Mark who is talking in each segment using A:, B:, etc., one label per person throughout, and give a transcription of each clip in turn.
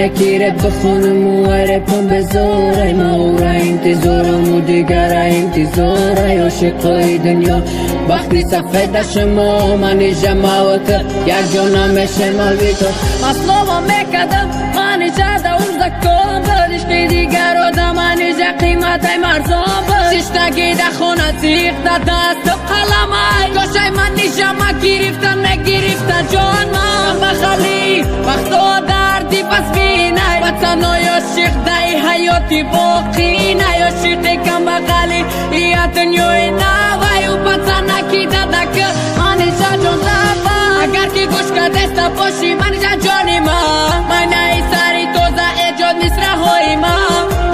A: یکی رپ بخونم و رپم بذاره ما انتظارم و دیگر انتظاره عاشقای دنیا وقتی صفحه دشما من جماعت یک جانم شمال بی تو اصلا میکدم من جاده اون زکام بدش که دیگر آدم من جا قیمت های مرزان بد ششتگی ده خونه تیغ ده دست قلمای گوشای من نجمع گرفتن نگرفتن جان من بخلی وقتا دردی پس بینای وطن های عاشق ده حیاتی باقی نه عاشق کم بغلی یا دنیای نوای و پتنکی دادک من جا جان دفا اگر که گوش که دستا باشی من جا جانی ما من ای سری توزا ایجاد مصره های ما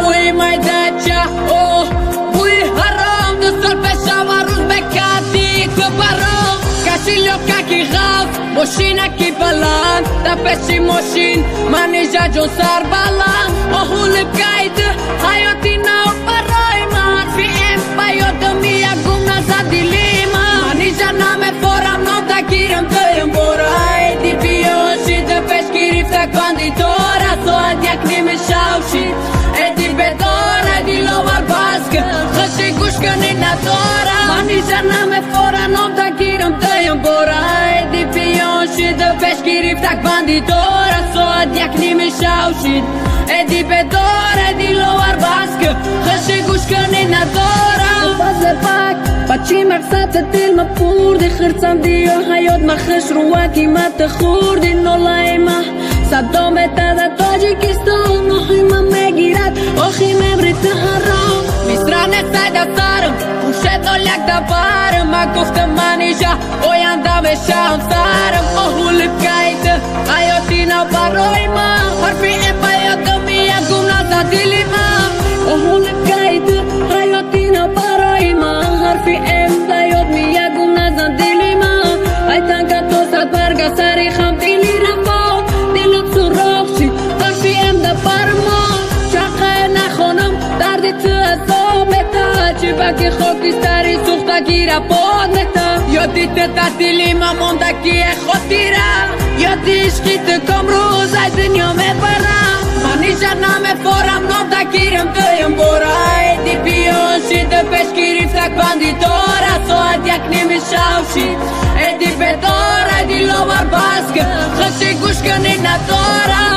A: بوی مایده چه اوه بوی حرام دو سال پیشا و روز بکردی تو برام کشی لوکا کی غاف ماشینه کی بلند دا پیشی ماشین من جا جان سر بلند آهول بگید حیاتی نو برای من فی ام بیادم یا گم نزدی لیما من جا نامه فورم نو دا گیرم دویم برای دی بیاشی دا پیش گرفته کندی داره ساعت یک نیمه شوشید ایدی بدار ایدی لوار باسکه خشی گوش کنی نداره من جا نامه فورم نو دا گیرم دویم برای دی بیاشی دا پیش گرفته کندی داره ساعت یک نیمه شوشید ایدی بدار ایدی لوار باسکه خشی گوش کنی نداره فضل پاک بچی مقصد دل ما پوردی خرڅم دی و حیات ما خش رو قیمت خوردی نولای ما صدام تا تاجیکستان آخی ما میگیرد آخی مبری تهران میسرانه سایده سرم خوشه دولک دبارم ما گفتم منی جا آینده بشم سرم آهول بگیده حیاتی نو برای ما حرفی بیادم یا گم نزدیلی ما آهول بگیده حیاتی نو برای ما حرفی بیاد یا گم نزدیلی ما ای تنگا تو صد برگا سری خم دیلی رفا دلت سراخ شید حرفی ده بر ما چقه نخونم دردی تو ازامتا چی بکی خاکی سری سوختگی را باد نتا یادی تا دیلی ما موندگی خاطیره یادی عشقی تو کم روز ای دنیا میبرم منی جنم فورم نام دا گیرم دویم برای دی بیاشی ده پیش گرفته کندی داره ساعت یک نیمه شوشید ایدی بدار ایدی لوار باسکه خشی گوش کنی نداره